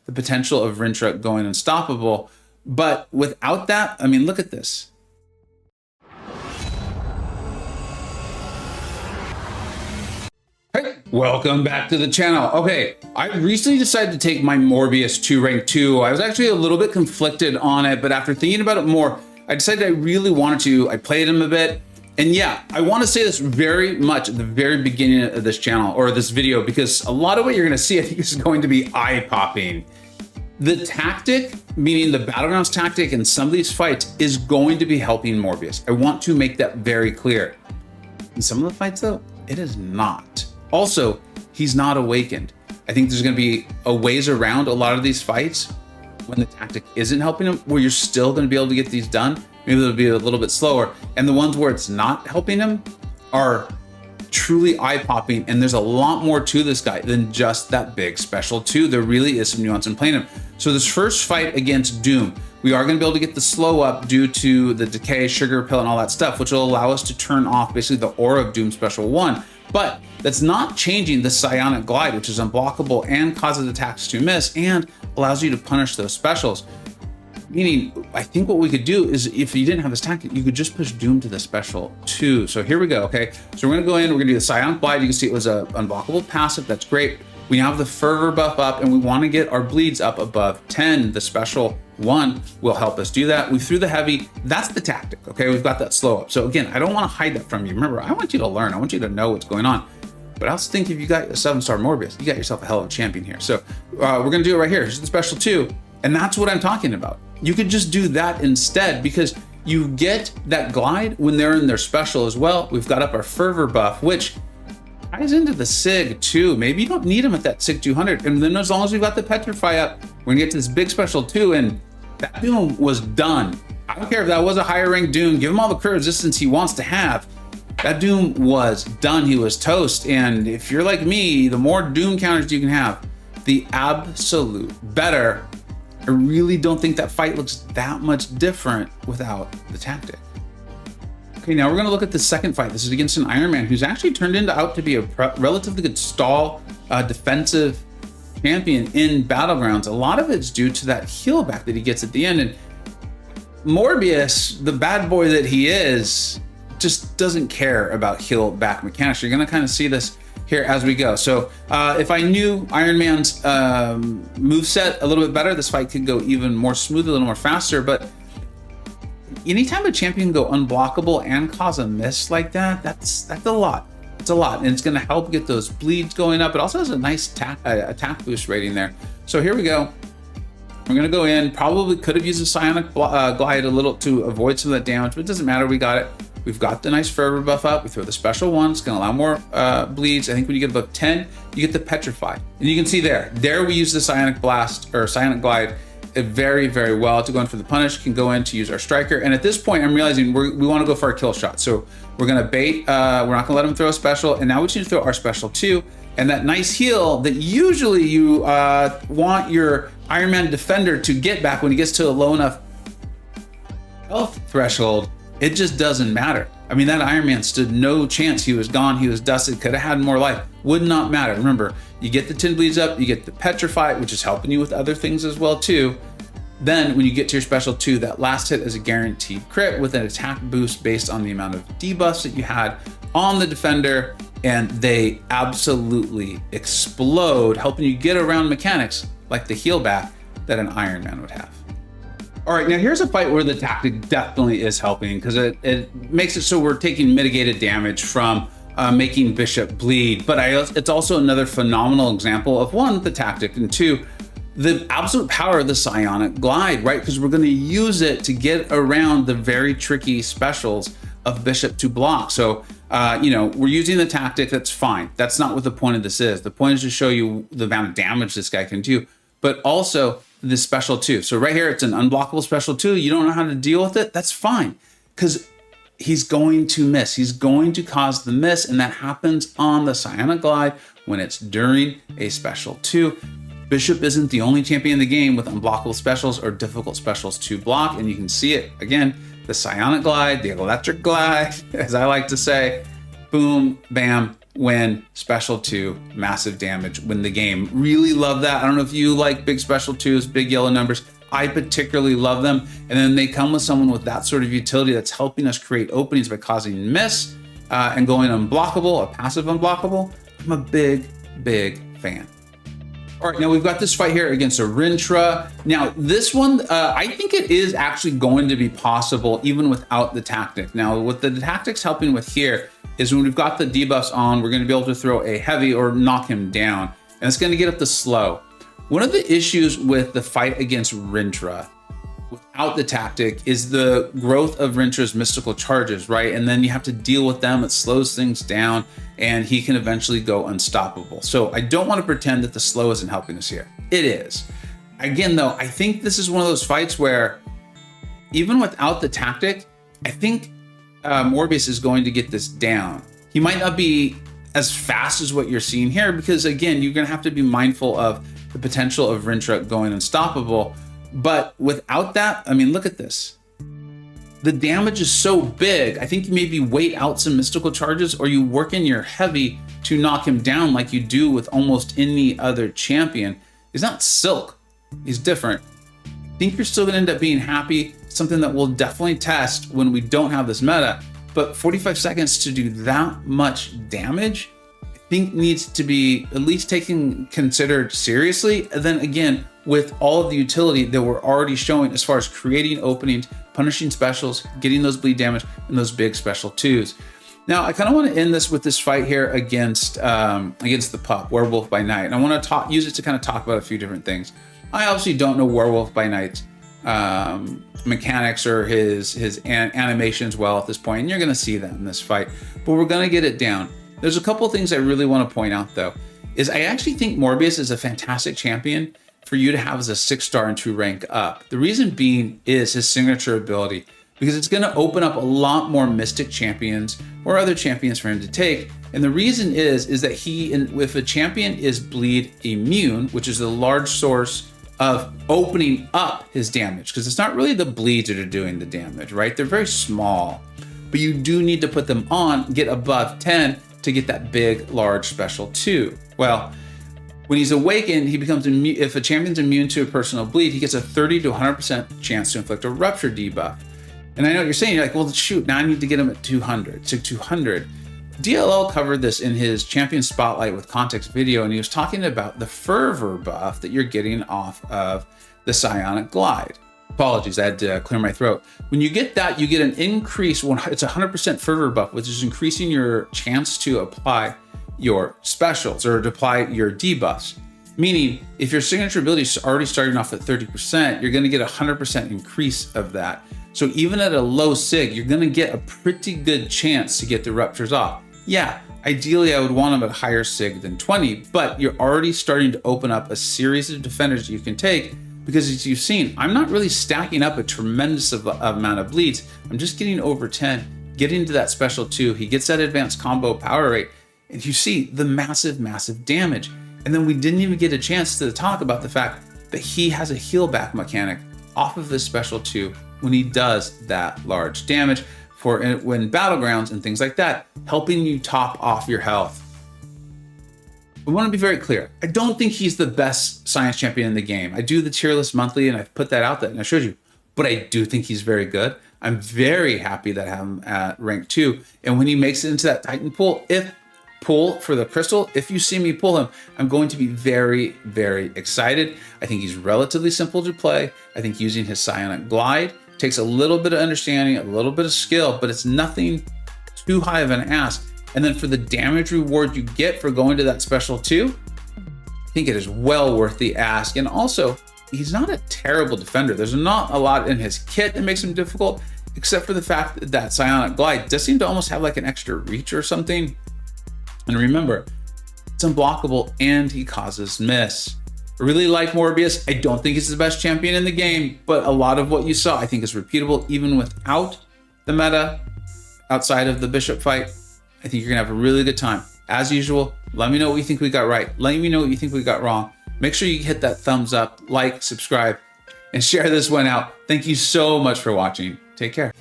the potential of Rintrah going unstoppable. But without that, I mean, look at this. Hey, welcome back to the channel. Okay, I recently decided to take my Morbius to rank 2. I was actually a little bit conflicted on it, but after thinking about it more, I decided I really wanted to. I played him a bit. And yeah, I want to say this very much at the very beginning of this channel or this video, because a lot of what you're going to see, I think, is going to be eye-popping. The tactic, meaning the Battlegrounds tactic in some of these fights, is going to be helping Morbius. I want to make that very clear. In some of the fights, though, it is not. Also, he's not awakened. I think there's going to be a ways around a lot of these fights when the tactic isn't helping him, where you're still going to be able to get these done. Maybe they'll be a little bit slower. And the ones where it's not helping him are truly eye-popping. And there's a lot more to this guy than just that big special 2. There really is some nuance in playing him. So this first fight against Doom, we are going to be able to get the slow up due to the decay, sugar pill, and all that stuff, which will allow us to turn off basically the aura of Doom special 1. But that's not changing the psionic glide, which is unblockable and causes attacks to miss and allows you to punish those specials. Meaning, I think what we could do is, if you didn't have this tactic, you could just push Doom to the special 2. So here we go, okay? So we're gonna go in, we're gonna do the psionic glide. You can see it was a unblockable passive, that's great. We now have the fervor buff up, and we wanna get our bleeds up above 10. The special 1 will help us do that. We threw the heavy, that's the tactic, okay? We've got that slow up. So again, I don't wanna hide that from you. Remember, I want you to learn, I want you to know what's going on. But I also think if you got a 7-star Morbius, you got yourself a hell of a champion here. So we're gonna do it right here. Here's the special 2, and that's what I'm talking about. You could just do that instead, because you get that glide when they're in their special as well. We've got up our fervor buff, which ties into the Sig too. Maybe you don't need them at that Sig 200. And then as long as we've got the petrify up, we're gonna get to this big special 2, and that Doom was done. I don't care if that was a higher ranked Doom, give him all the crit resistance he wants to have. That Doom was done, he was toast. And if you're like me, the more Doom counters you can have, the absolute better. I really don't think that fight looks that much different without the tactic. Okay, now we're gonna look at the second fight. This is against an Iron Man who's actually turned out to be a relatively good stall defensive champion in Battlegrounds. A lot of it's due to that heal back that he gets at the end. And Morbius, the bad boy that he is, just doesn't care about heal back mechanics. You're gonna kind of see this here as we go. So if I knew Iron Man's moveset a little bit better, this fight could go even more smooth, a little more faster. But anytime a champion can go unblockable and cause a miss like that, that's a lot. It's a lot, and it's going to help get those bleeds going up. It also has a nice attack boost rating there. So here we go. We're going to go in. Probably could have used a psionic glide a little to avoid some of that damage, but it doesn't matter. We got it. We've got the nice fervor buff up. We throw the special 1. It's going to allow more bleeds. I think when you get above 10, you get the petrify. And you can see there we use the psionic blast or psionic glide very, very well to go in for the punish. Can go in to use our striker. And at this point, I'm realizing we want to go for our kill shot. So we're going to bait. We're not going to let him throw a special. And now we just need to throw our special 2. And that nice heal that usually you want your Iron Man defender to get back when he gets to a low enough health threshold, it just doesn't matter. I mean, that Iron Man stood no chance. He was gone, he was dusted, could have had more life. Would not matter. Remember, you get the 10 bleeds up, you get the petrify, which is helping you with other things as well too. Then when you get to your special 2, that last hit is a guaranteed crit with an attack boost based on the amount of debuffs that you had on the defender, and they absolutely explode, helping you get around mechanics like the heal back that an Iron Man would have. All right, now here's a fight where the tactic definitely is helping, because it makes it so we're taking mitigated damage from making Bishop bleed. But it's also another phenomenal example of 1, the tactic, and 2, the absolute power of the psionic glide, right? Because we're going to use it to get around the very tricky specials of Bishop to block. So, we're using the tactic, that's fine. That's not what the point of this is. The point is to show you the amount of damage this guy can do, but also the special 2. So right here, it's an unblockable special 2. You don't know how to deal with it. That's fine, because he's going to miss. He's going to cause the miss, and that happens on the psionic glide when it's during a special 2. Bishop isn't the only champion in the game with unblockable specials or difficult specials to block, and you can see it again. The psionic glide, the electric glide, as I like to say, boom, bam, when special 2, massive damage, win the game. Really love that. I don't know if you like big special 2s, big yellow numbers. I particularly love them. And then they come with someone with that sort of utility that's helping us create openings by causing miss and going unblockable, a passive unblockable. I'm a big, big fan. All right, now we've got this fight here against a Rintra. Now this one, I think it is actually going to be possible even without the tactic. Now what the tactic's helping with here is when we've got the debuffs on, we're gonna be able to throw a heavy or knock him down, and it's gonna get up the slow. One of the issues with the fight against Rintra without the tactic is the growth of Rintra's mystical charges, right? And then you have to deal with them, it slows things down, and he can eventually go unstoppable. So I don't want to pretend that the slow isn't helping us here. It is. Again, though, I think this is one of those fights where even without the tactic, I think Morbius is going to get this down. He might not be as fast as what you're seeing here because, again, you're going to have to be mindful of the potential of Rintra going unstoppable. But without that, I mean, look at this. The damage is so big. I think you maybe wait out some mystical charges or you work in your heavy to knock him down like you do with almost any other champion. He's not Silk, he's different. I think you're still gonna end up being happy, something that we'll definitely test when we don't have this meta, but 45 seconds to do that much damage, I think needs to be at least considered seriously. And then again, with all of the utility that we're already showing as far as creating openings, punishing specials, getting those bleed damage, and those big special 2s. Now, I kind of want to end this with this fight here against the pup, Werewolf by Night. And I want to use it to kind of talk about a few different things. I obviously don't know Werewolf by Night's mechanics or his animations well at this point, and you're going to see that in this fight, but we're going to get it down. There's a couple of things I really want to point out, though, is I actually think Morbius is a fantastic champion for you to have as a 6-star and 2 rank up. The reason being is his signature ability, because it's going to open up a lot more Mystic champions or other champions for him to take. And the reason is that if a champion is bleed immune, which is a large source of opening up his damage, because it's not really the bleeds that are doing the damage, right? They're very small, but you do need to put them on, get above 10 to get that big, large special 2. Well, when he's awakened, he becomes immune. If a champion's immune to a personal bleed, he gets a 30 to 100% chance to inflict a rupture debuff. And I know what you're saying, you're like, well, shoot, now I need to get him at 200, so 200. DLL covered this in his Champion Spotlight with Context video, and he was talking about the fervor buff that you're getting off of the Psionic Glide. Apologies, I had to clear my throat. When you get that, you get an increase, it's a 100% fervor buff, which is increasing your chance to apply your specials or to apply your debuffs. Meaning, if your signature ability is already starting off at 30%, you're going to get a 100% increase of that. So even at a low sig, you're going to get a pretty good chance to get the ruptures off. Yeah, ideally I would want them at higher sig than 20, but you're already starting to open up a series of defenders you can take, because as you've seen, I'm not really stacking up a tremendous amount of bleeds. I'm just getting over 10, getting to that special 2. He gets that advanced combo power rate, and you see the massive, massive damage. And then we didn't even get a chance to talk about the fact that he has a heal back mechanic off of this special 2 when he does that large damage for when battlegrounds and things like that, helping you top off your health. I want to be very clear. I don't think he's the best science champion in the game. I do the tier list monthly and I've put that out there and I showed you, but I do think he's very good. I'm very happy that I have him at rank 2. And when he makes it into that Titan pool for the crystal, if you see me pull him, I'm going to be very, very excited. I think he's relatively simple to play. I think using his Psionic Glide takes a little bit of understanding, a little bit of skill, but it's nothing too high of an ask. And then for the damage reward you get for going to that special 2, I think it is well worth the ask. And also, he's not a terrible defender. There's not a lot in his kit that makes him difficult, except for the fact that Psionic Glide does seem to almost have like an extra reach or something. And remember, it's unblockable and he causes miss. I really like Morbius. I don't think he's the best champion in the game, but a lot of what you saw I think is repeatable even without the meta, outside of the Bishop fight. I think you're gonna have a really good time. As usual, let me know what you think we got right. Let me know what you think we got wrong. Make sure you hit that thumbs up, like, subscribe, and share this one out. Thank you so much for watching. Take care.